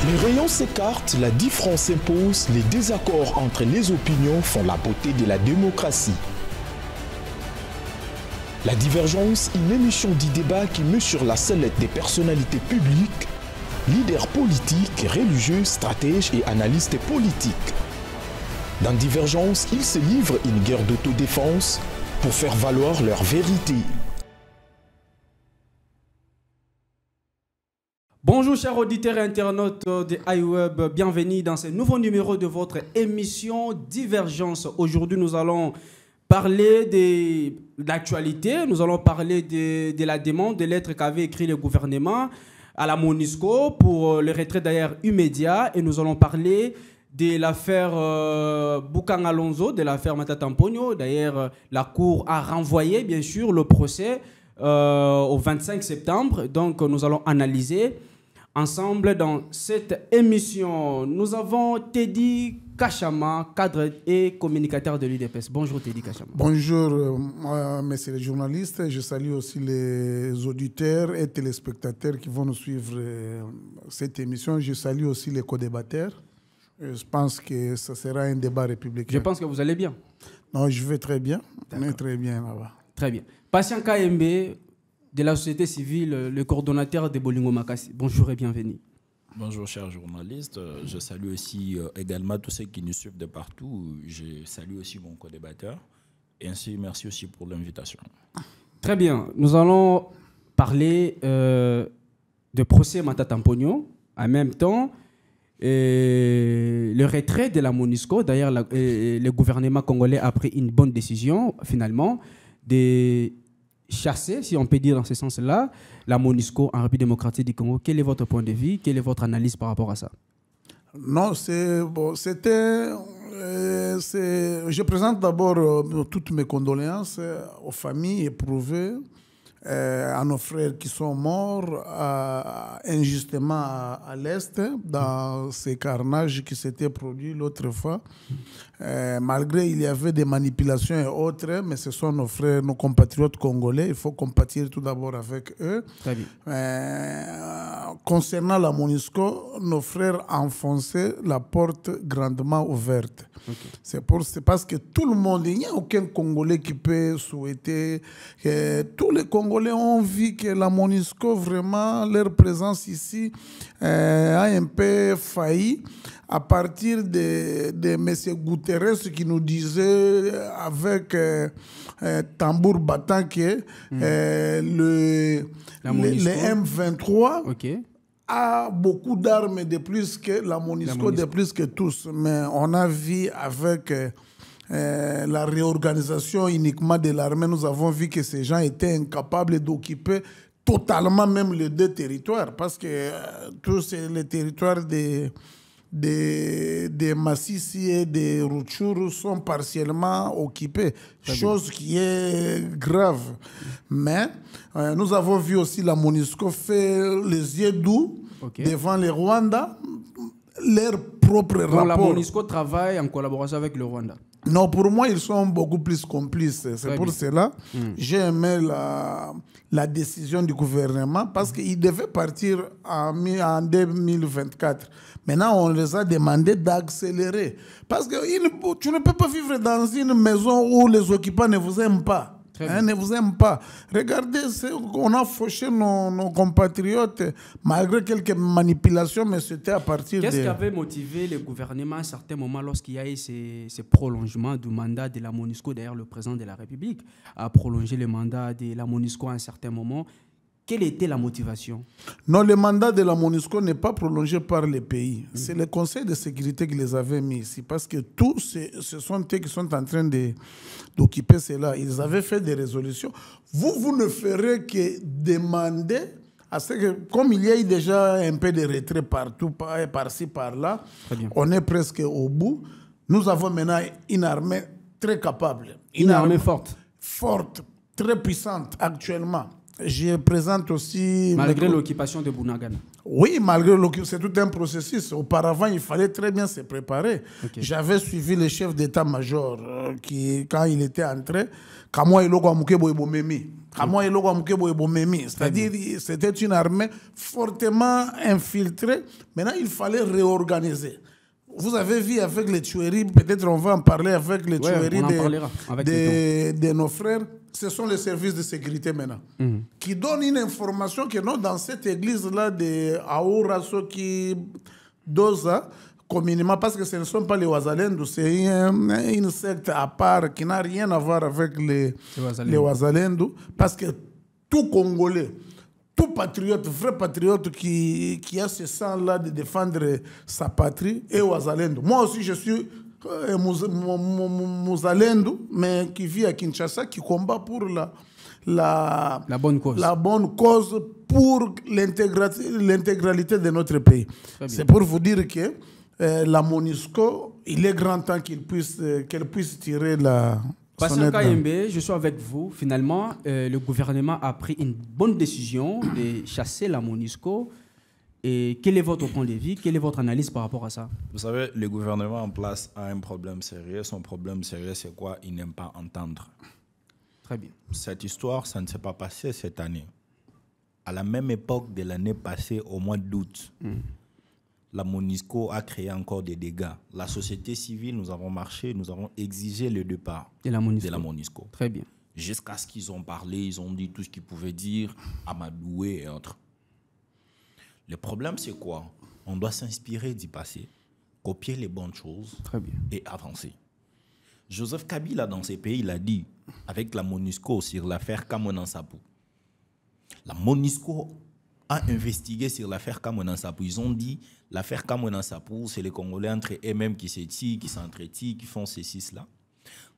Les rayons s'écartent, la différence s'impose, les désaccords entre les opinions font la beauté de la démocratie. La divergence, une émission de débat qui met sur la sellette des personnalités publiques, leaders politiques, religieux, stratèges et analystes politiques. Dans Divergence, ils se livrent une guerre d'autodéfense pour faire valoir leur vérité. Bonjour chers auditeurs et internautes de iWeb, bienvenue dans ce nouveau numéro de votre émission Divergence. Aujourd'hui nous allons parler de l'actualité, nous allons parler de la demande de lettres qu'avait écrit le gouvernement à la MONUSCO pour le retrait d'ailleurs immédiat, et nous allons parler de l'affaire Boukan Alonso, de l'affaire Matata Mponyo. D'ailleurs, la Cour a renvoyé bien sûr le procès au 25 septembre, donc nous allons analyser ensemble dans cette émission. Nous avons Teddy Kachama, cadre et communicateur de l'UDPS. Bonjour Teddy Kachama. Bonjour, messieurs les journalistes. Je salue aussi les auditeurs et téléspectateurs qui vont nous suivre cette émission. Je salue aussi les co-débatteurs. Je pense que ce sera un débat républicain. Je pense que vous allez bien. Non, je vais très bien. On est très bien là-bas. Très bien. Patient KMB de la société civile, le coordonnateur de Bolingo Makassi. Bonjour et bienvenue. Bonjour chers journalistes, je salue aussi également tous ceux qui nous suivent de partout. Je salue aussi mon co-débatteur et ainsi merci aussi pour l'invitation. Très bien, nous allons parler de procès Matata Mponyo. En même temps, le retrait de la MONUSCO. D'ailleurs, le gouvernement congolais a pris une bonne décision finalement de chasser, si on peut dire dans ce sens-là, la MONUSCO en République démocratique du Congo. Quel est votre point de vue? Quelle est votre analyse par rapport à ça? Non, c'était... je présente d'abord toutes mes condoléances aux familles éprouvées, à nos frères qui sont morts injustement à l'Est dans ces carnages qui s'étaient produits l'autre fois. Malgré il y avait des manipulations et autres, mais ce sont nos frères, nos compatriotes congolais. Il faut compatir tout d'abord avec eux. Très bien. Concernant la MONUSCO, nos frères enfonçaient la porte grandement ouverte. Okay. C'est parce que tout le monde, il n'y a aucun Congolais qui peut souhaiter que tous les Congolais ont vu que la MONUSCO, vraiment, leur présence ici a un peu failli à partir de M. Guterres qui nous disait avec tambour battant que le M23 a beaucoup d'armes de plus que la MONUSCO, de plus que tous. Mais on a vu avec la réorganisation uniquement de l'armée, nous avons vu que ces gens étaient incapables d'occuper totalement même les deux territoires, parce que tous les territoires de Massissi et de Rutshuru sont partiellement occupés, chose qui est grave. Mais nous avons vu aussi la MONUSCO faire les yeux doux devant le Rwanda, leur propre rapport. La MONUSCO travaille en collaboration avec le Rwanda. Non, pour moi, ils sont beaucoup plus complices. C'est pour cela que j'ai aimé la décision du gouvernement, parce qu'il devait partir en 2024. Maintenant, on les a demandé d'accélérer. Parce que tu ne peux pas vivre dans une maison où les occupants ne vous aiment pas. Ne vous aiment pas. Regardez, on a fauché nos compatriotes, malgré quelques manipulations, mais c'était à partir Qu'est-ce qui avait motivé le gouvernement à un certain moment, lorsqu'il y a eu ces prolongements du mandat de la MONUSCO? D'ailleurs, le président de la République a prolongé le mandat de la MONUSCO à un certain moment. Quelle était la motivation? Non, le mandat de la MONUSCO n'est pas prolongé par les pays. C'est le Conseil de sécurité qui les avait mis ici. Parce que tous, ce sont eux qui sont en train d'occuper cela. Ils avaient fait des résolutions. Vous ne ferez que demander à ce que, comme il y a eu déjà un peu de retrait partout, par-ci, par-là, on est presque au bout. Nous avons maintenant une armée très capable. Une armée forte. Forte, très puissante actuellement. Je présente aussi... Malgré l'occupation de Bunagana. Oui, malgré l'occupation, c'est tout un processus. Auparavant, il fallait très bien se préparer. Okay. J'avais suivi le chef d'état-major qui, quand il était entré, c'est-à-dire c'était une armée fortement infiltrée. Maintenant, il fallait réorganiser. Vous avez vu avec les tueries, peut-être on va en parler avec les tueries de nos frères. Ce sont les services de sécurité maintenant qui donnent une information que non, dans cette église-là de Aoura, Soki, Doza, communément, parce que ce ne sont pas les Ouazalendou, c'est une secte à part qui n'a rien à voir avec les Ouazalendou, parce que tout Congolais, tout patriote, vrai patriote qui a ce sang-là de défendre sa patrie est Ouazalendou. Moi aussi, je suis Mouzalendou, mais qui vit à Kinshasa, qui combat pour la bonne cause pour l'intégralité de notre pays. C'est pour vous dire que la MONUSCO, il est grand temps qu'elle puisse tirer la... Pascal Kayembe, je suis avec vous. Finalement, le gouvernement a pris une bonne décision de chasser la MONUSCO. Et quel est votre point de vue? Quelle est votre analyse par rapport à ça? Vous savez, le gouvernement en place a un problème sérieux. Son problème sérieux, c'est quoi? Il n'aime pas entendre. Très bien. Cette histoire, ça ne s'est pas passé cette année. À la même époque de l'année passée, au mois d'août, la MONUSCO a créé encore des dégâts. La société civile, nous avons marché, nous avons exigé le départ de la MONUSCO. Très bien. Jusqu'à ce qu'ils ont parlé, ils ont dit tout ce qu'ils pouvaient dire, Amadoué et autres. Le problème, c'est quoi? On doit s'inspirer d'y passé, copier les bonnes choses et avancer. Joseph Kabila, dans ses pays, il a dit, avec la MONUSCO sur l'affaire Kamona-Nsapou. La MONUSCO a investigué sur l'affaire Kamona-Nsapou. Ils ont dit, l'affaire Kamona-Nsapou, c'est les Congolais entre eux-mêmes qui s'étient, qui s'entretient, qui font ceci, cela.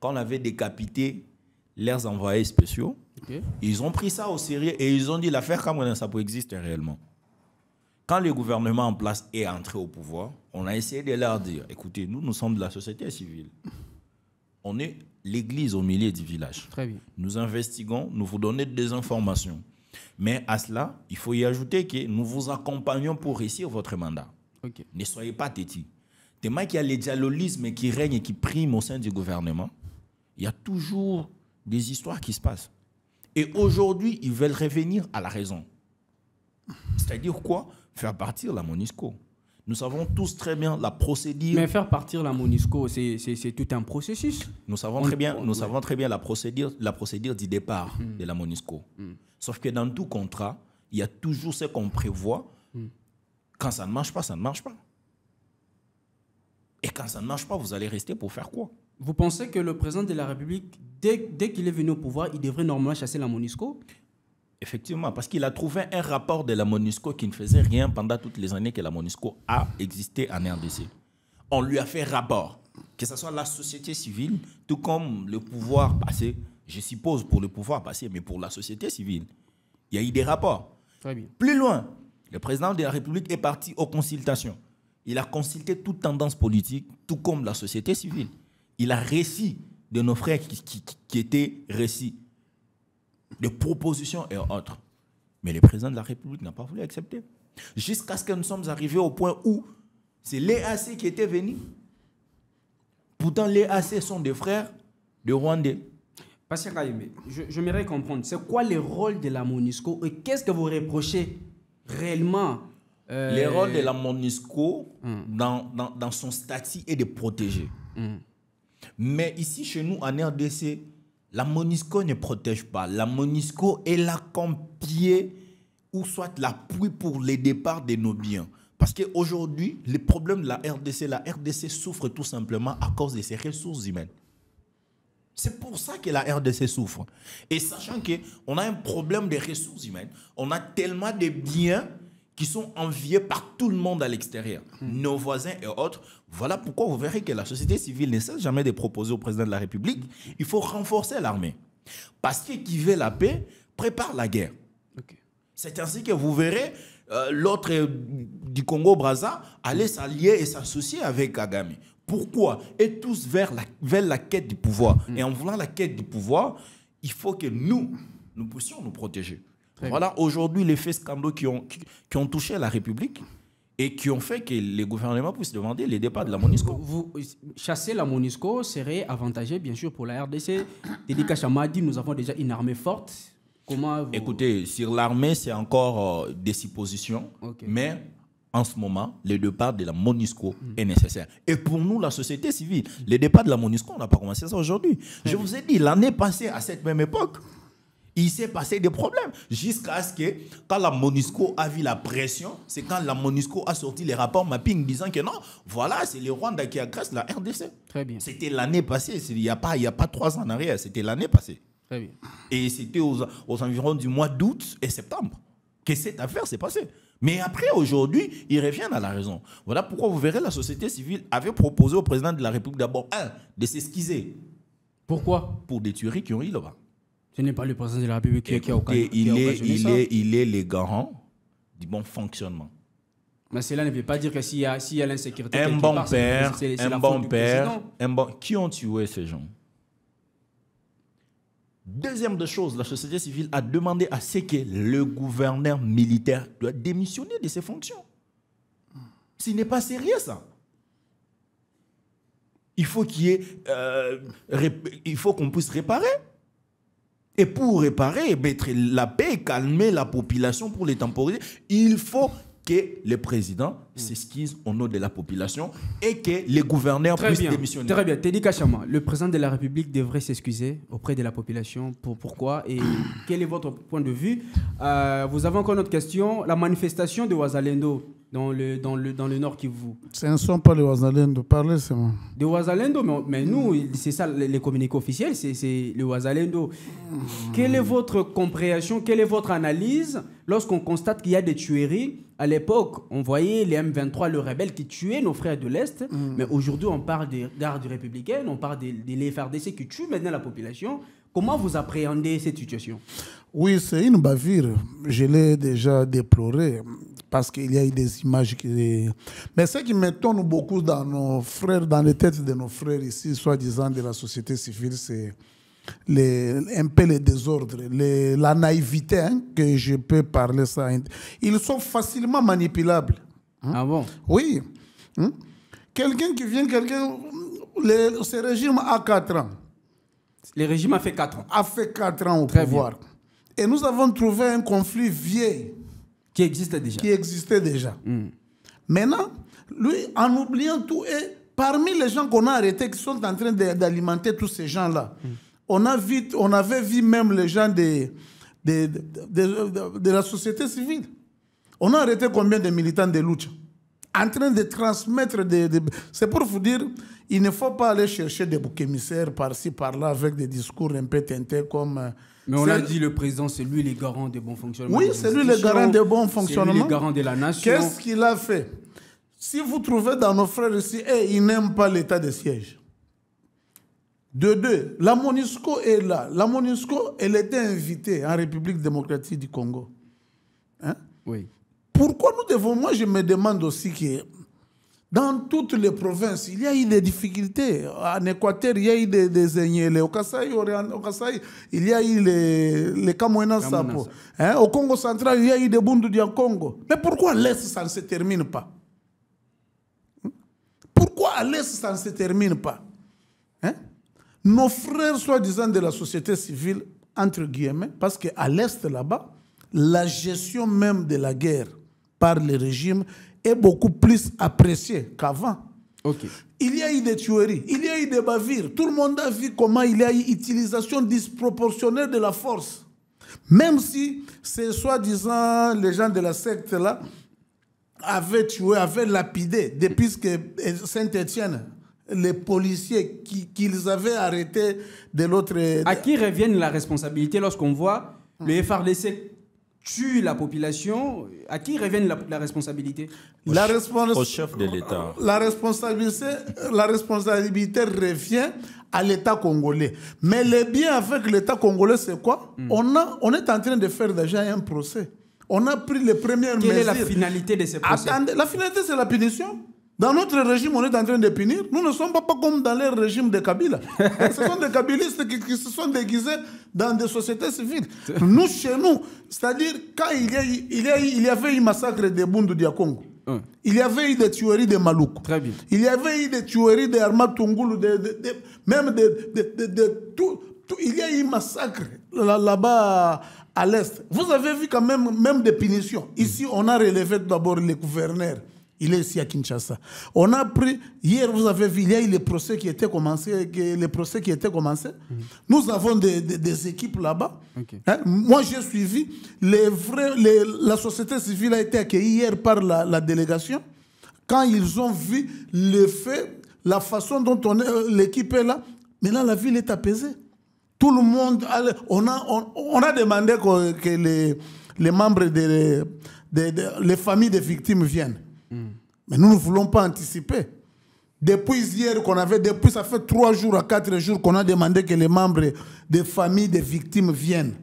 Quand on avait décapité leurs envoyés spéciaux, ils ont pris ça au sérieux et ils ont dit, l'affaire Kamona-Nsapou existe réellement. Quand le gouvernement en place est entré au pouvoir, on a essayé de leur dire, écoutez, nous sommes de la société civile. On est l'église au milieu du village. Très bien. Nous investiguons, nous vous donnons des informations. Mais à cela, il faut y ajouter que nous vous accompagnons pour réussir votre mandat. Ne soyez pas têtis. Tellement qu'il y a le dialogisme qui règne et qui prime au sein du gouvernement, il y a toujours des histoires qui se passent. Et aujourd'hui, ils veulent revenir à la raison. C'est-à-dire quoi? Faire partir la MONUSCO. Nous savons tous très bien la procédure. Mais faire partir la MONUSCO, c'est tout un processus. Nous savons très bien la procédure du départ de la MONUSCO. Sauf que dans tout contrat, il y a toujours ce qu'on prévoit. Quand ça ne marche pas, ça ne marche pas. Et quand ça ne marche pas, vous allez rester pour faire quoi? Vous pensez que le président de la République, dès qu'il est venu au pouvoir, il devrait normalement chasser la MONUSCO? Effectivement, parce qu'il a trouvé un rapport de la MONUSCO qui ne faisait rien pendant toutes les années que la MONUSCO a existé en RDC. On lui a fait rapport, que ce soit la société civile, tout comme le pouvoir passé, je suppose pour le pouvoir passé, mais pour la société civile, il y a eu des rapports. Très bien. Plus loin, le président de la République est parti aux consultations. Il a consulté toute tendance politique, tout comme la société civile. Il a récit de nos frères qui étaient récits de propositions et autres. Mais le président de la République n'a pas voulu accepter. Jusqu'à ce que nous sommes arrivés au point où c'est l'EAC qui était venu. Pourtant, l'EAC sont des frères de Rwandais. Pascal Kayembe, j'aimerais comprendre, c'est quoi le rôle de la MONUSCO et qu'est-ce que vous reprochez réellement Le rôle de la MONUSCO dans son statut est de protéger. Mais ici, chez nous, en RDC, la MONUSCO ne protège pas. La MONUSCO est là comme pied ou soit l'appui pour les départs de nos biens. Parce qu'aujourd'hui, le problème de la RDC souffre tout simplement à cause de ses ressources humaines. C'est pour ça que la RDC souffre. Et sachant qu'on a un problème de ressources humaines, on a tellement de biens qui sont enviés par tout le monde à l'extérieur, nos voisins et autres. Voilà pourquoi vous verrez que la société civile ne cesse jamais de proposer au président de la République, il faut renforcer l'armée. Parce que qui veut la paix prépare la guerre. C'est ainsi que vous verrez l'autre du Congo-Brazza aller s'allier et s'associer avec Kagame. Pourquoi? Et tous vers la quête du pouvoir. Et en voulant la quête du pouvoir, il faut que nous puissions nous protéger. Voilà aujourd'hui les faits scandaux qui ont touché la République et qui ont fait que les gouvernements puissent demander les départs de la MONUSCO. Vous chasser la MONUSCO serait avantageux, bien sûr, pour la RDC. Teddy Kachama dit nous avons déjà une armée forte. Comment vous... Écoutez, sur l'armée, c'est encore des suppositions, mais en ce moment, le départ de la MONUSCO est nécessaire. Et pour nous, la société civile, le départ de la MONUSCO, on n'a pas commencé ça aujourd'hui. Je vous ai dit, l'année passée, à cette même époque, il s'est passé des problèmes. Jusqu'à ce que, quand la MONUSCO a vu la pression, c'est quand la MONUSCO a sorti les rapports mapping disant que non, voilà, c'est le Rwanda qui agresse la RDC. Très bien. C'était l'année passée, il n'y a pas 3 ans en arrière, c'était l'année passée. Très bien. Et c'était aux environs du mois d'août et septembre que cette affaire s'est passée. Mais après, aujourd'hui, ils reviennent à la raison. Voilà pourquoi vous verrez la société civile avait proposé au président de la République d'abord, de s'esquiser. Pourquoi? Pour des tueries qui ont eu là-bas. Ce n'est pas le président de la République qui a occasionné ça. Il est le garant du bon fonctionnement. Mais cela ne veut pas dire que s'il y a l'insécurité, Un bon père, qui ont tué ces gens? Deuxième de chose, la société civile a demandé à ce que le gouverneur militaire doit démissionner de ses fonctions. Ce n'est pas sérieux, ça. Il faut qu'on puisse réparer. Et pour réparer, mettre la paix et calmer la population pour les temporiser, il faut que le président s'esquisse au nom de la population et que les gouverneurs puissent démissionner. Très bien. Teddy Kachama, le président de la République devrait s'excuser auprès de la population. Pourquoi et quel est votre point de vue? Vous avez encore une autre question. La manifestation de Ouazalendo dans le Nord Kivu. Ce ne sont pas les Ouazalendo, parlez seulement. De Ouazalendo, mais nous, c'est ça, les communiqués officiels, c'est le Ouazalendo. Quelle est votre compréhension, quelle est votre analyse lorsqu'on constate qu'il y a des tueries? À l'époque, on voyait les M23, le rebelle qui tuaient nos frères de l'Est, mais aujourd'hui, on parle des gardes républicaines, on parle des FRDC qui tuent maintenant la population. Comment vous appréhendez cette situation? Oui, c'est une bavure. Je l'ai déjà déploré parce qu'il y a eu des images qui... Mais ce qui m'étonne beaucoup dans nos frères, dans les têtes de nos frères ici, soi-disant de la société civile, c'est un peu les désordres, la naïveté, hein, que je peux parler ça. Ils sont facilement manipulables. Hein? Ah bon? Oui. Hein? Quelqu'un qui vient, ce régime a 4 ans. Le régime a fait 4 ans. A fait 4 ans au pouvoir. Bien. Et nous avons trouvé un conflit vieil. Qui existait déjà. Qui existait déjà. Maintenant, lui, en oubliant tout, et parmi les gens qu'on a arrêtés, qui sont en train d'alimenter tous ces gens-là, on avait vu même les gens de la société civile. On a arrêté combien de militants de lutte en train de transmettre C'est pour vous dire, il ne faut pas aller chercher des boucs émissaires par-ci, par-là, avec des discours un peu teintés comme... Mais on a dit le président, c'est lui le garant des bons fonctionnements. Oui, c'est lui le garant des bons fonctionnements. C'est lui le garant de la nation. Qu'est-ce qu'il a fait? Si vous trouvez dans nos frères ici, ils n'aiment pas l'état de siège. De deux, la MONUSCO est là. La MONUSCO, elle était invitée en République démocratique du Congo. Hein? Oui. Pourquoi nous devons... Moi, je me demande aussi que dans toutes les provinces, il y a eu des difficultés. En Équateur, il y a eu des Enyele. Au Kasaï, il y a eu les Kamouena Sapo. Hein? Au Congo central, il y a eu des Bundu en Congo. Mais pourquoi à l'Est, ça ne se termine pas? Pourquoi à l'Est, ça ne se termine pas? Hein? Nos frères, soi-disant de la société civile, entre guillemets, parce qu'à l'Est, là-bas, la gestion même de la guerre par le régime est beaucoup plus appréciée qu'avant. Okay. Il y a eu des tueries, il y a eu des bavures. Tout le monde a vu comment il y a eu utilisation disproportionnée de la force. Même si c'est soi-disant les gens de la secte-là avaient tué, avaient lapidé, depuis que Saint-Étienne, les policiers qu'ils avaient arrêtés de l'autre... À qui revient la responsabilité lorsqu'on voit le FRDC tue la population? À qui revient la responsabilité? Au chef de l'État. La responsabilité revient à l'État congolais. Mais le bien avec l'État congolais, c'est quoi? On est en train de faire déjà un procès. On a pris les premières mesures. Quelle est la finalité de ces procès? Attendez, la finalité, c'est la punition. Dans notre régime, on est en train de punir. Nous ne sommes pas comme dans le régime de Kabila. Ce sont des Kabilistes qui se sont déguisés dans des sociétés civiles. Nous, chez nous, c'est-à-dire quand il y avait eu massacre de Bundu Diakongo, il y avait eu des tueries de Maluku. Très bien. Il y avait eu des tueries de Arma Tungulu, même de tout. Il y a eu massacre là-bas à l'Est. Vous avez vu quand même des punitions. Ici, on a relevé d'abord le gouverneur. Il est ici à Kinshasa. On a pris, hier vous avez vu, il y a eu les procès qui étaient commencés. Nous avons des équipes là-bas. Okay. Hein? Moi j'ai suivi, la société civile a été accueillie hier par la délégation. Quand ils ont vu le fait, la façon dont l'équipe est là, maintenant la ville est apaisée. Tout le monde, on a demandé que les membres les familles des victimes viennent. Mais nous ne voulons pas anticiper. Depuis hier depuis ça fait 3 jours à 4 jours qu'on a demandé que les membres des familles des victimes viennent.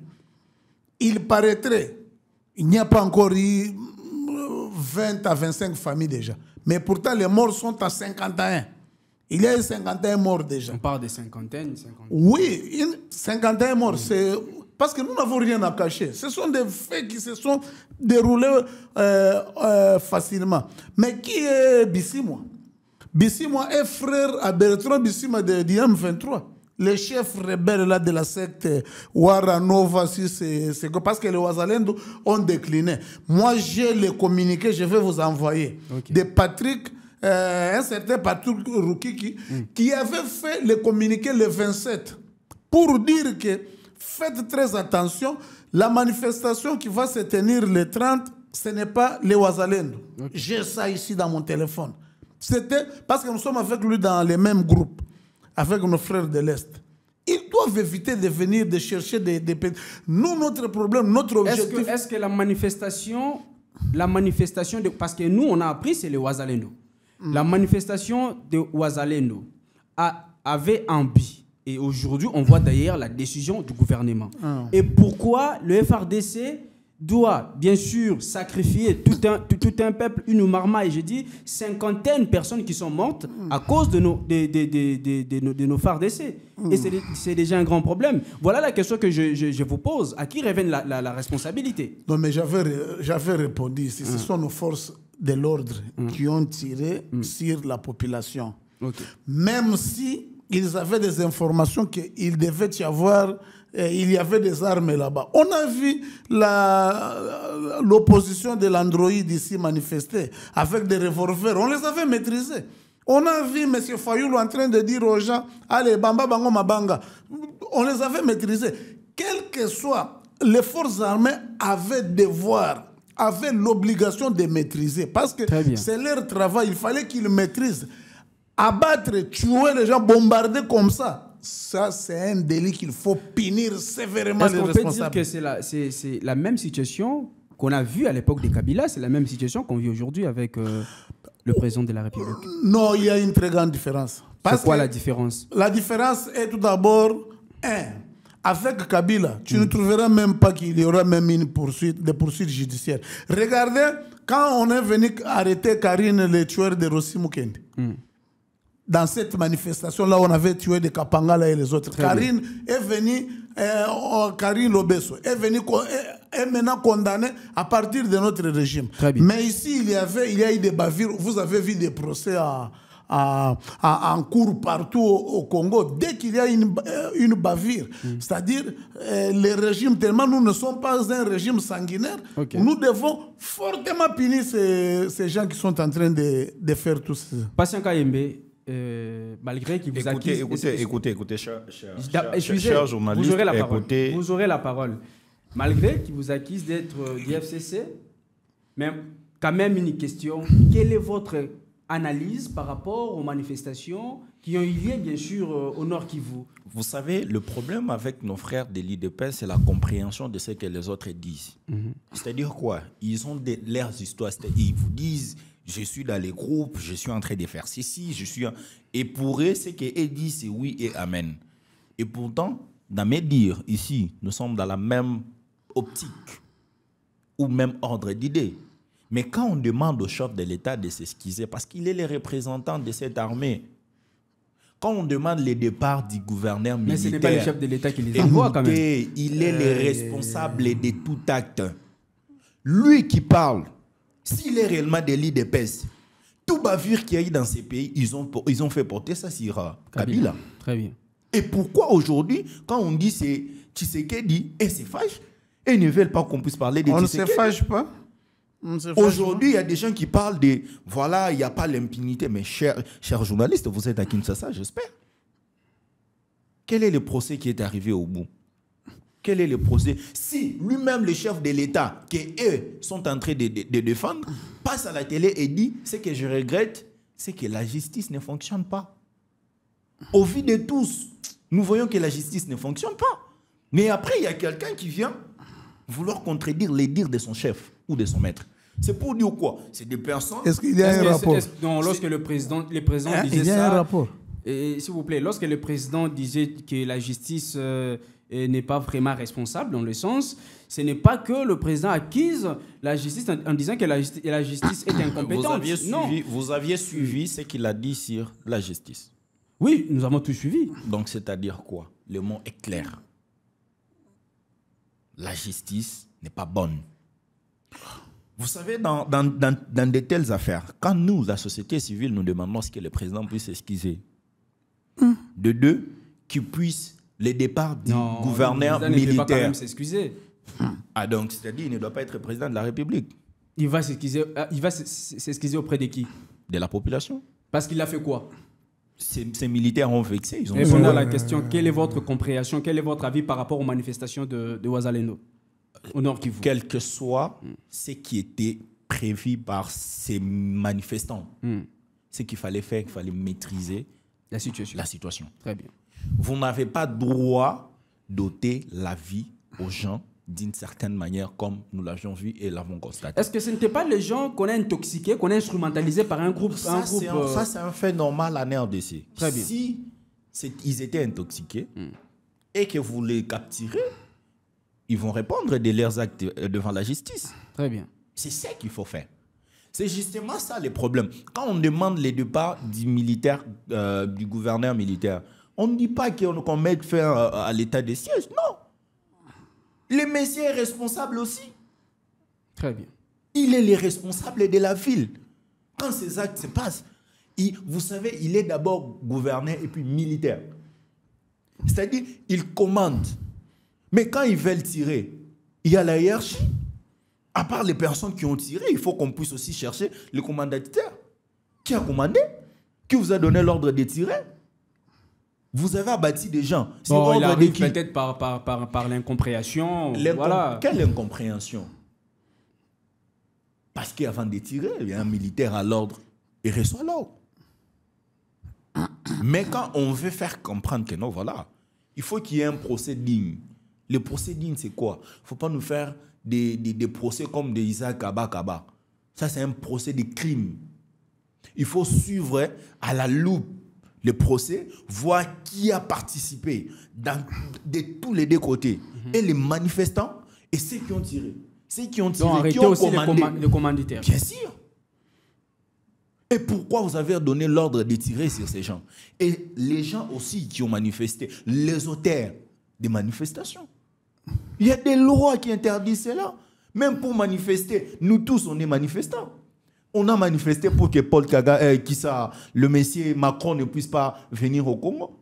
Il paraîtrait, il n'y a pas encore eu 20 à 25 familles déjà. Mais pourtant les morts sont à 51. Il y a eu 51 morts déjà. On parle de cinquantaine. Oui, 51 morts. C'est parce que nous n'avons rien à cacher. Ce sont des faits qui se sont déroulés facilement. Mais qui est Bissima? Bissima est frère à Bertrand Bissima de M23. Le chef rebelle là de la secte Waranova, parce que les Ouazalendo ont décliné. Moi, j'ai les communiqués, je vais vous envoyer. Okay. De Patrick, un certain Patrick Rukiki, qui avait fait le communiqué le 27 pour dire que faites très attention, la manifestation qui va se tenir le 30, ce n'est pas les Ouazalendo. Okay. J'ai ça ici dans mon téléphone. C'était parce que nous sommes avec lui dans les mêmes groupes, avec nos frères de l'Est. Ils doivent éviter de venir de chercher des... Nous, notre problème, notre objectif... Est-ce que la manifestation parce que nous, on a appris, c'est les Ouazalendo. La manifestation de Ouazalendo avait un but. Et aujourd'hui, on voit d'ailleurs la décision du gouvernement. Et pourquoi le FRDC doit, bien sûr, sacrifier tout un peuple, une marmaille, je dis, 50 personnes qui sont mortes à cause de nos FARDC. Et c'est déjà un grand problème. Voilà la question que je vous pose. À qui revient la responsabilité? Non, mais j'avais répondu ici. Ce sont nos forces de l'ordre qui ont tiré sur la population. Okay. Même si ils avaient des informations qu'il devait y avoir, il y avait des armes là-bas. On a vu l'opposition de l'Android ici manifester avec des revolvers. On les avait maîtrisés. On a vu M. Fayoulou en train de dire aux gens, allez, bamba, bango, mabanga. On les avait maîtrisés. Quel que soit, les forces armées avaient l'obligation de maîtriser. Parce que c'est leur travail. Il fallait qu'ils maîtrisent. Abattre, tuer les gens, bombarder comme ça, c'est un délit qu'il faut punir sévèrement les responsables. Est-ce qu'on peut dire que c'est la même situation qu'on a vue à l'époque de Kabila, c'est la même situation qu'on vit aujourd'hui avec le président de la République? Non, il y a une très grande différence. C'est quoi la différence? La différence est tout d'abord, avec Kabila, tu ne trouveras même pas qu'il y aura même des poursuites judiciaires. Regardez, quand on est venu arrêter Karine, le tueur de Rossi Mukendi, dans cette manifestation-là, on avait tué des Kapangala et les autres. Karine est venue, Karine Lobesso est venue est maintenant condamnée à partir de notre régime. Mais ici, il y a eu des bavures. Vous avez vu des procès en cours partout au Congo. Dès qu'il y a une bavure, c'est-à-dire les régimes, tellement nous ne sommes pas un régime sanguinaire, nous devons fortement punir ces gens qui sont en train de faire tout ça. Patient Kayembe, malgré qu'il vous accuse... Écoutez, cher journaliste, vous aurez la parole. Malgré qu'il vous accuse d'être du FCC, mais quand même une question, quelle est votre analyse par rapport aux manifestations qui ont eu lieu, bien sûr, au Nord Kivu? Vous savez, le problème avec nos frères de l'IDP, c'est la compréhension de ce que les autres disent. C'est-à-dire quoi? Ils ont leurs histoires. Ils vous disent... Je suis dans les groupes, je suis en train de faire ceci, Et pour eux, ce qu'ils disent, c'est oui et amen. Et pourtant, dans mes dires, ici, nous sommes dans la même optique ou même ordre d'idées. Mais quand on demande au chef de l'État de s'excuser, parce qu'il est le représentant de cette armée, quand on demande le départ du gouverneur militaire... Mais ce n'est pas le chef de l'État qui les envoie quand même. Il est le responsable de tout acte. Lui qui parle, s'il est réellement des lits de peste, tout bavure qu'il y a eu dans ces pays, ils ont fait porter ça sur Kabila. Très bien. Et pourquoi aujourd'hui, quand on dit c'est Tshisekedi, et se fâche, et ils ne veulent pas qu'on puisse parler de Tshisekedi. On ne se fâche pas. Aujourd'hui, il y a des gens qui parlent de, voilà, il n'y a pas l'impunité. Mais chers journalistes, vous êtes à Kinshasa, j'espère. Quel est le procès qui est arrivé au bout? Quel est le procès? Si lui-même, le chef de l'État, qu'eux sont en train de défendre, passe à la télé et dit, ce que je regrette, c'est que la justice ne fonctionne pas. Au vu de tous, nous voyons que la justice ne fonctionne pas. Mais après, il y a quelqu'un qui vient vouloir contredire les dires de son chef ou de son maître. C'est pour dire quoi? C'est des personnes... Est-ce qu'il y a un rapport? Non, lorsque le président disait ça... Il y a un rapport. S'il vous plaît, lorsque le président disait que la justice n'est pas vraiment responsable, dans le sens, ce n'est pas que le président accuse la justice en disant que la justice est incompétente. Vous aviez suivi ce qu'il a dit sur la justice. Oui, nous avons tout suivi. Donc, c'est-à-dire quoi? Le mot est clair. La justice n'est pas bonne. Vous savez, dans de telles affaires, quand nous, la société civile, nous demandons ce que le président puisse s'excuser, de deux, qu'il puisse le départ du gouverneur militaire. Il ne peut pas quand même s'excuser. Ah donc, c'est-à-dire qu'il ne doit pas être président de la République. Il va s'excuser auprès de qui? De la population. Parce qu'il a fait quoi? Ces militaires ont vexé. Répondez à la question, quelle est votre compréhension, quel est votre avis par rapport aux manifestations de Ouazalendo au Nord Kivu? Quel que soit ce qui était prévu par ces manifestants, ce qu'il fallait faire, il fallait maîtriser la situation. Très bien. Vous n'avez pas droit d'ôter la vie aux gens d'une certaine manière, comme nous l'avions vu et l'avons constaté. Est-ce que ce n'était pas les gens qu'on a intoxiqués, qu'on a instrumentalisés par un groupe? Ça, c'est un fait normal en RDC. Très bien. Si ils étaient intoxiqués et que vous les capturez, ils vont répondre de leurs actes devant la justice. Très bien. C'est ça qu'il faut faire. C'est justement ça le problème. Quand on demande le départ du militaire, du gouverneur militaire, on ne dit pas qu'on mette fin à l'état de siège. Non. Le monsieur est responsable aussi. Très bien. Il est le responsable de la ville. Quand ces actes se passent, vous savez, il est d'abord gouverneur et puis militaire. C'est-à-dire, il commande. Mais quand ils veulent tirer, il y a la hiérarchie. À part les personnes qui ont tiré, il faut qu'on puisse aussi chercher le commandataire. Qui a commandé? Qui vous a donné l'ordre de tirer? Vous avez abattu des gens. Bon, il arrive peut-être par l'incompréhension. Voilà. Quelle incompréhension? Parce qu'avant de tirer, il y a un militaire à l'ordre et reçoit l'ordre. Mais quand on veut faire comprendre que non, voilà, il faut qu'il y ait un procès digne. Le procès digne, c'est quoi? Il ne faut pas nous faire des procès comme des Isaac Kaba. Ça, c'est un procès de crime. Il faut suivre à la loupe le procès, voir qui a participé de tous les deux côtés. Et les manifestants et ceux qui ont tiré. Ceux qui ont tiré, qui ont commandé. Les commanditaires. Bien sûr. Et pourquoi vous avez donné l'ordre de tirer sur ces gens? Et les gens aussi qui ont manifesté, les auteurs des manifestations. Il y a des lois qui interdisent cela. Même pour manifester, nous tous, on est manifestants. On a manifesté pour que Paul Kagame, le monsieur Macron ne puisse pas venir au Congo.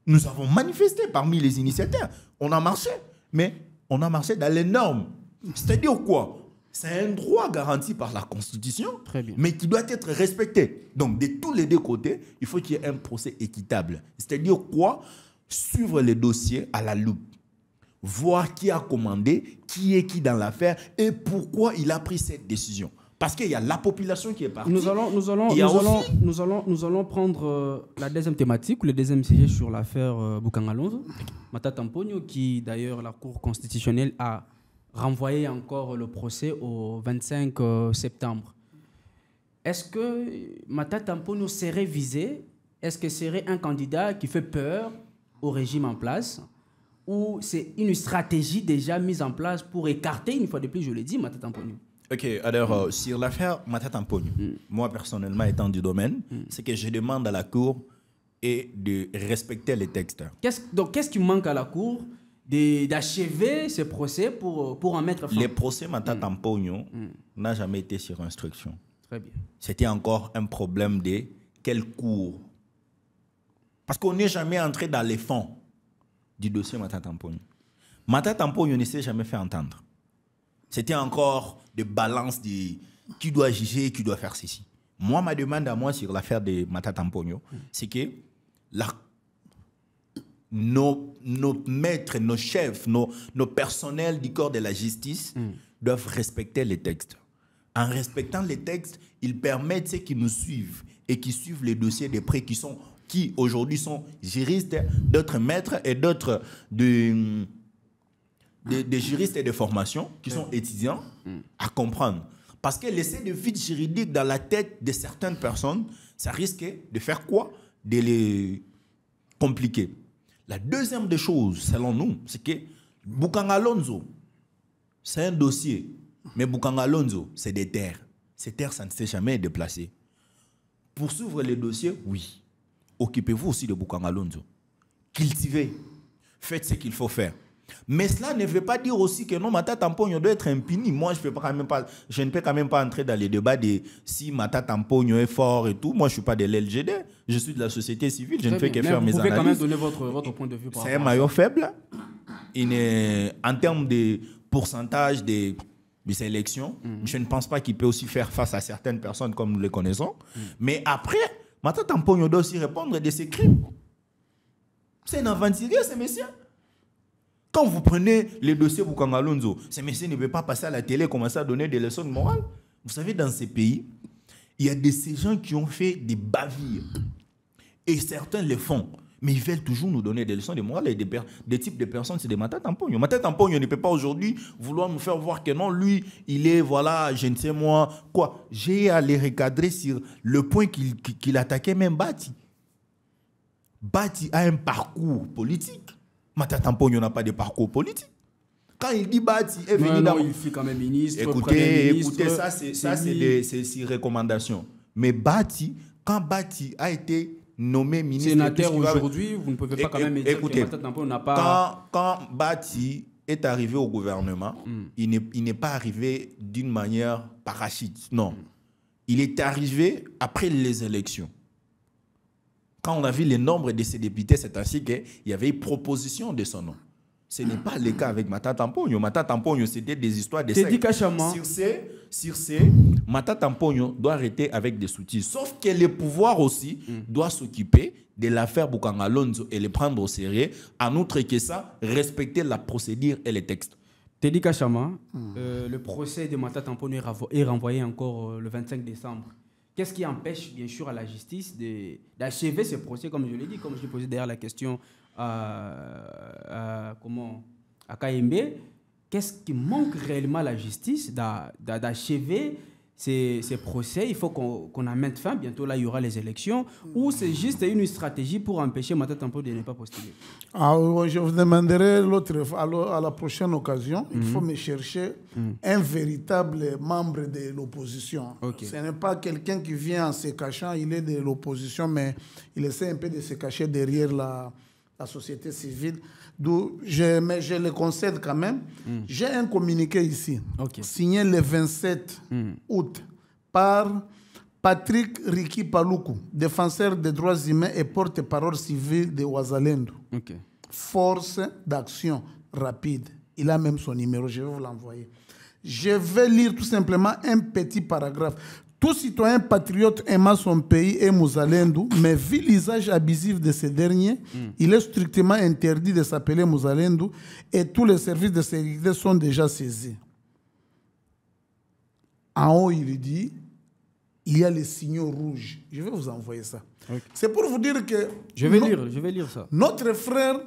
Nous avons manifesté parmi les initiateurs. On a marché, mais on a marché dans les normes. C'est-à-dire quoi? C'est un droit garanti par la Constitution, mais qui doit être respecté. Donc, de tous les deux côtés, il faut qu'il y ait un procès équitable. C'est-à-dire quoi? Suivre les dossiers à la loupe. Voir qui a commandé, qui est qui dans l'affaire et pourquoi il a pris cette décision. Parce qu'il y a la population qui est partie. Nous allons prendre la deuxième thématique, ou le deuxième sujet sur l'affaire Boukangalonzo. Matata Mponyo, qui d'ailleurs la Cour constitutionnelle a renvoyé encore le procès au 25 septembre. Est-ce que Matata Mponyo serait visé? Est-ce que serait un candidat qui fait peur au régime en place? Ou c'est une stratégie déjà mise en place pour écarter, une fois de plus, je l'ai dit, Matata Mponyo? Ok, alors sur l'affaire Matata Mpogno, moi personnellement étant du domaine, c'est que je demande à la Cour et de respecter les textes. Donc, qu'est-ce qui manque à la Cour d'achever ce procès pour en mettre fin? Les procès Matata Mpogno n'a jamais été sur instruction. Très bien. C'était encore un problème de quelle cour. Parce qu'on n'est jamais entré dans les fonds du dossier Matata Mpogno. Matata Mpogno ne s'est jamais fait entendre. C'était encore des balances de qui doit juger, qui doit faire ceci. Moi, ma demande à moi sur l'affaire de Matata Mpogno, c'est que nos maîtres, nos chefs, nos personnels du corps de la justice doivent respecter les textes. En respectant les textes, ils permettent ceux qui nous suivent et qui suivent les dossiers de près, qui aujourd'hui sont juristes, d'autres maîtres et d'autres des juristes et de formation qui sont étudiants à comprendre. Parce que laisser des vides juridiques dans la tête de certaines personnes, ça risque de faire quoi? De les compliquer. La deuxième des choses, selon nous, c'est que Bukanga Lonzo, c'est un dossier. Mais Bukanga Lonzo, c'est des terres. Ces terres, ça ne s'est jamais déplacé. Poursuivre les dossiers, oui. Occupez-vous aussi de Bukanga Lonzo. Cultivez. Faites ce qu'il faut faire. Mais cela ne veut pas dire aussi que non, Matata Mpogno doit être impuni. Moi, je ne peux quand même pas entrer dans les débats de si Matata Mpogno est fort et tout. Moi, je ne suis pas de l'LGD. Je suis de la société civile. Je ne fais que faire mes analyses. Vous pouvez quand même donner votre point de vue. C'est un maillot faible. En termes de pourcentage des élections, je ne pense pas qu'il peut aussi faire face à certaines personnes comme nous les connaissons. Mais après, Matata Mpogno doit aussi répondre de ses crimes. C'est un aventurier, ce monsieur. Quand vous prenez les dossiers Bukanga Lonzo, ce monsieur ne veut pas passer à la télé et commencer à donner des leçons de morale. Vous savez, dans ces pays, il y a ces gens qui ont fait des bavures. Et certains le font. Mais ils veulent toujours nous donner des leçons de morale. Et des types de personnes, c'est des Matata Mpogno. Matata Mpogno ne peut pas aujourd'hui vouloir nous faire voir que non, lui, il est, voilà, je ne sais moi, quoi. J'ai à les recadrer sur le point qu'il attaquait même Bati. Bati a un parcours politique. Matata Mpogno n'a pas de parcours politique. Quand il dit Bati est venu dans... il fut quand même ministre. Écoutez, ça c'est des recommandations. Mais Bati, quand Bati a été nommé ministre... Sénateur aujourd'hui, vous ne pouvez pas quand même dire que Matata Mpogno n'a pas... Quand Bati est arrivé au gouvernement, il n'est pas arrivé d'une manière parachute. Non. Il est arrivé après les élections. Quand on a vu le nombre de ces députés, c'est ainsi qu'il y avait une proposition de son nom. Ce n'est pas le cas avec Matata Mpogno. Matata Mpogno, c'était des histoires de secte. Sur ces, Matata Mpogno doit arrêter avec des soutiens. Sauf que le pouvoir aussi doit s'occuper de l'affaire Bukanga Lonzo et les prendre au sérieux. En outre que ça, respecter la procédure et les textes. Teddy Kachama, le procès de Matata Mpogno est renvoyé encore le 25 décembre. Qu'est-ce qui empêche, bien sûr, à la justice d'achever ce procès, comme je l'ai dit, comme je l'ai posé derrière la question à KMB? Qu'est-ce qui manque réellement à la justice d'achever ces procès? Il faut qu'on en mette fin. Bientôt, là, il y aura les élections. Ou c'est juste une stratégie pour empêcher Matata Mpogno de ne pas postuler? Je vous demanderai à la prochaine occasion, il faut me chercher un véritable membre de l'opposition. Okay. Ce n'est pas quelqu'un qui vient en se cachant, il est de l'opposition, mais il essaie un peu de se cacher derrière la société civile. Mais je le concède quand même. J'ai un communiqué ici, signé le 27 août par Patrick Riki Paluku, défenseur des droits humains et porte-parole civil de Wazalendo. Force d'action rapide. Il a même son numéro, je vais vous l'envoyer. Je vais lire tout simplement un petit paragraphe. Tout citoyen patriote aimant son pays est Muzalendo, mais vu l'usage abusif de ces derniers, il est strictement interdit de s'appeler Muzalendo et tous les services de sécurité sont déjà saisis. En haut, il dit, il y a les signaux rouges. Je vais vous envoyer ça. C'est pour vous dire que... Je vais lire ça. Notre frère...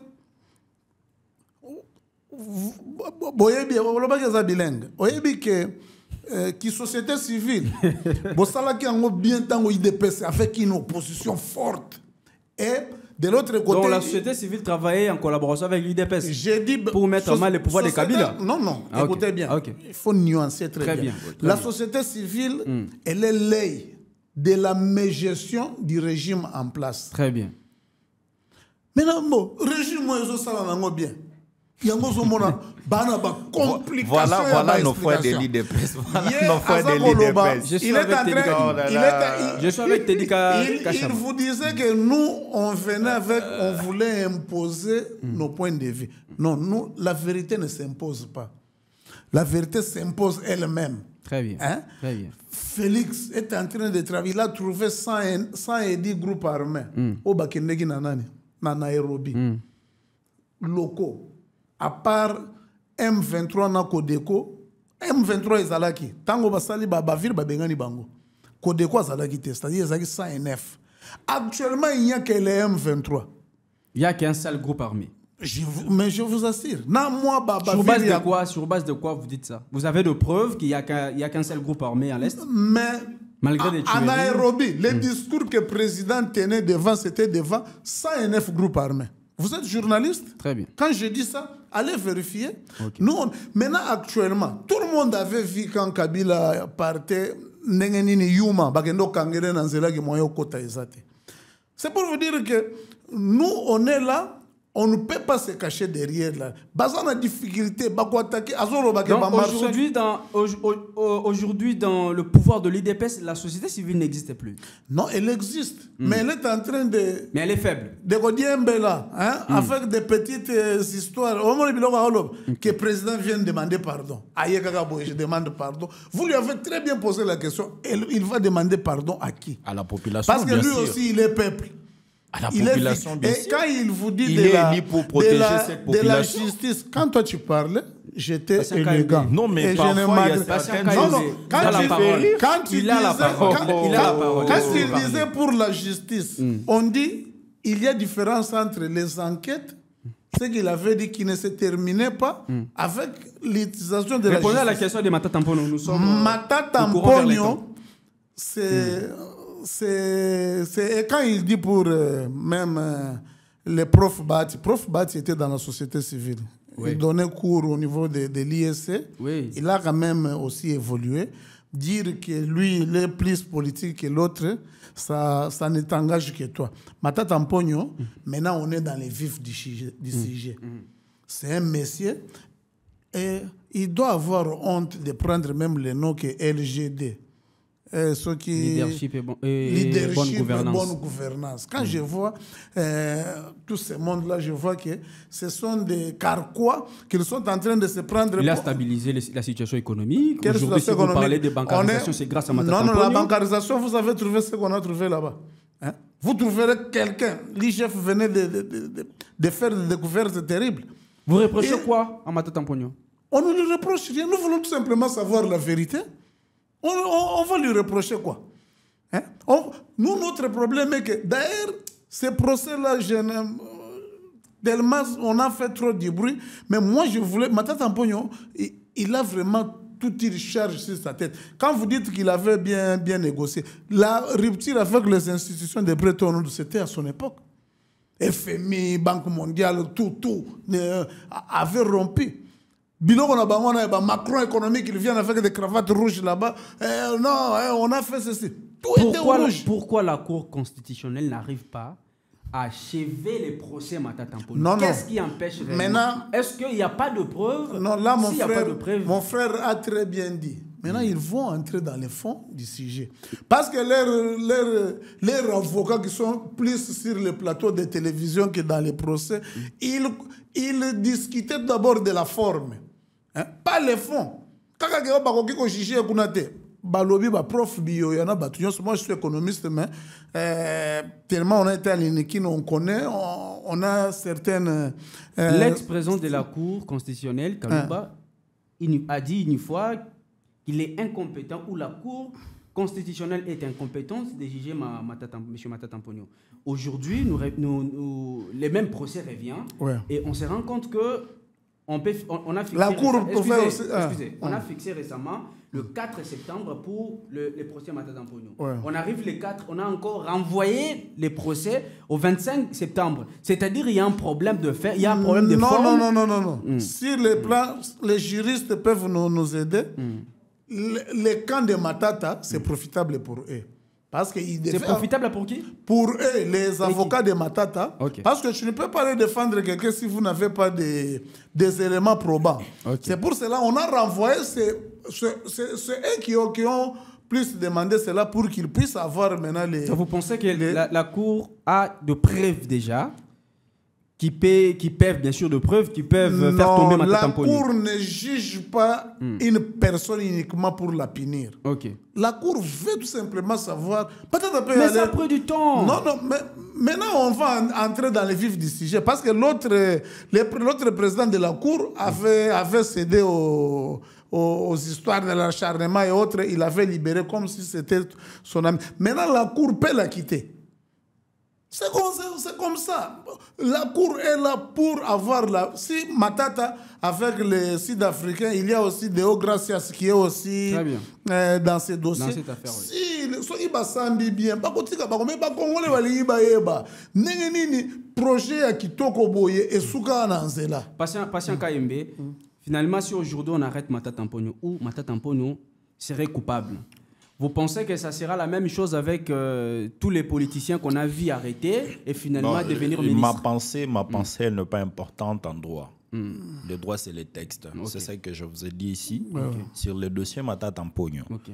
qui société civile, qui a bien tant IDPC avec une opposition forte. Et De l'autre côté... Donc la société civile travaillait en collaboration avec l'UDPS J'ai dit... pour mettre en mal les pouvoirs de Kabila. Non, non, écoutez bien. Okay. Il faut nuancer très bien. La société civile, elle est l'œil de la mégestion du régime en place. Très bien. Maintenant, bon, régime, moi, je sais bien. Il y a complication. Voilà nos frères de l'IDPS. Voilà nos frères de l'IDPS. Je suis avec Tedika Il vous disait que nous, on voulait imposer nos points de vue. Non, nous, la vérité ne s'impose pas. La vérité s'impose elle-même. Très bien. Hein? Très bien. Félix est en train de travailler. Il a trouvé 110 groupes armés au Bakendegi na Nairobi. Locaux. À part M23 na Kodeko, M23 ezalaki. Tango basali bavir babengani bango. Kodeko ezalaki te, c'est-à-dire ezalaki 109. Actuellement, il n'y a que les M23. Il n'y a qu'un seul groupe armé. Mais je vous assure. Sur base de quoi vous dites ça? Vous avez de preuves qu'il n'y a qu'un seul groupe armé à l'Est? Mais malgré les tueries. En Nairobi, le discours que le président tenait devant, c'était devant 109 groupes armés. Vous êtes journaliste? Très bien. Quand je dis ça, allez vérifier. Okay. Nous, maintenant, actuellement, tout le monde avait vu quand Kabila partait, c'est pour vous dire que nous, on est là. On ne peut pas se cacher derrière là. Basant la difficulté, aujourd'hui, dans le pouvoir de l'IDPS, la société civile n'existe plus. Non, elle existe. Mais elle est en train de... Mais elle est faible. De là, hein, avec des petites histoires. Au moment que le président vient demander pardon. Je demande pardon. Vous lui avez très bien posé la question. Il va demander pardon à qui? À la population, parce que lui aussi, il est peuple. À la population, bien sûr. Et quand il vous dit il est élu pour protéger cette population. De la justice, quand toi tu parlais, j'étais élégant. Non, mais parfois, il y a certaines choses. Quand il disait pour la justice, on dit il y a différence entre les enquêtes, ce qu'il avait dit qui ne se terminait pas avec l'utilisation de la justice. Répondez à la question de Matata Mponyo. Nous sommes Matata Mponyo, c'est quand il dit pour même les profs Bati était dans la société civile. Oui. Il donnait cours au niveau de l'ISC. Oui. Il a quand même aussi évolué. Dire que lui, il est plus politique que l'autre, ça ne t'engage que toi. Matata Mponyo, maintenant on est dans les vifs du sujet. C'est un monsieur et il doit avoir honte de prendre même le nom que LGD. Leadership et bonne gouvernance. Quand je vois tout ce monde-là, je vois que ce sont des carquois qui sont en train de se prendre... Il a stabilisé la situation économique. Aujourd'hui, si vous parlez de bancarisation, c'est grâce à Matata Mponyo. Non, la bancarisation, vous avez trouvé ce qu'on a trouvé là-bas. Hein? Vous trouverez quelqu'un. L'IGF venait de faire des découvertes terribles. Vous reprochez quoi à Matata Mponyo? On ne lui reproche rien. Nous voulons tout simplement savoir la vérité. On va lui reprocher quoi? Hein? Nous, notre problème est que, d'ailleurs, ces procès-là, tellement on a fait trop de bruit, mais moi, je voulais... Matata Mponyo, il a vraiment tout il charge sur sa tête. Quand vous dites qu'il avait bien négocié, la rupture avec les institutions de Bretton Woods, c'était à son époque. FMI, Banque mondiale, tout avait rompu. Macron économique, il vient avec des cravates rouges là-bas. On a fait ceci. Tout était rouge. Pourquoi la Cour constitutionnelle n'arrive pas à achever les procès Matata Mponyo? Qu'est-ce qui empêche maintenant? Est-ce qu'il n'y a pas de preuves? Non, là, mon frère a très bien dit. Maintenant, ils vont entrer dans les fonds du sujet. Parce que leurs avocats qui sont plus sur le plateau de télévision que dans les procès, ils discutaient d'abord de la forme. Hein? Pas les fonds. Quand on juge, prof bio, moi je suis économiste, mais tellement on a été à l'INEKIN, on connaît, on a certaines... L'ex-président de la Cour constitutionnelle, Kalouba, a dit une fois qu'il est incompétent, ou la Cour constitutionnelle est incompétente de juger M. Matata Mponyo. Aujourd'hui, les mêmes procès reviennent, et on se rend compte que on a fixé, la Cour on a fixé récemment le 4 septembre pour les procès Matata Mponyo. Ouais. On arrive le 4, on a encore renvoyé les procès au 25 septembre. C'est-à-dire qu'il y a un problème de fait, il y a un problème de forme. Non. Sur les plans, les juristes peuvent nous aider. Les camps de Matata, c'est profitable pour eux. Parce que c'est profitable pour qui? Pour eux, les avocats de Matata. Okay. Parce que tu ne peux pas défendre quelqu'un si vous n'avez pas des éléments probants. Okay. C'est pour cela qu'on a renvoyé c'est eux qui ont plus demandé cela pour qu'ils puissent avoir maintenant les... Vous pensez que la Cour a de preuves déjà qui peuvent, bien sûr, de preuves qui peuvent faire tomber Matata Mponyo? La Cour ne juge pas une personne uniquement pour la punir. Okay. La Cour veut tout simplement savoir... Mais ça prend du temps. Non, mais maintenant on va entrer dans le vif du sujet parce que l'autre président de la Cour avait cédé aux histoires de l'acharnement et autres. Il avait libéré comme si c'était son ami. Maintenant, la Cour peut la quitter. C'est comme ça. La Cour est là pour avoir Si Matata, avec les Sud-Africains, il y a aussi Deo Gracias qui est aussi dans ces dossiers. Dans cette affaire, si il va s'en bien, pas comme mais Congolais va liba projet à Kitoko Boye et Souka Nanzela. Patient KMB, finalement, si aujourd'hui on arrête Matata Mponyo, ou Matata Mponyo serait coupable, vous pensez que ça sera la même chose avec tous les politiciens qu'on a vu arrêter et finalement devenir ministre? Ma pensée elle n'est pas importante en droit. Le droit, c'est les textes. Okay. C'est ça que je vous ai dit ici. Okay. Sur le dossier Matata Mponyo. Okay.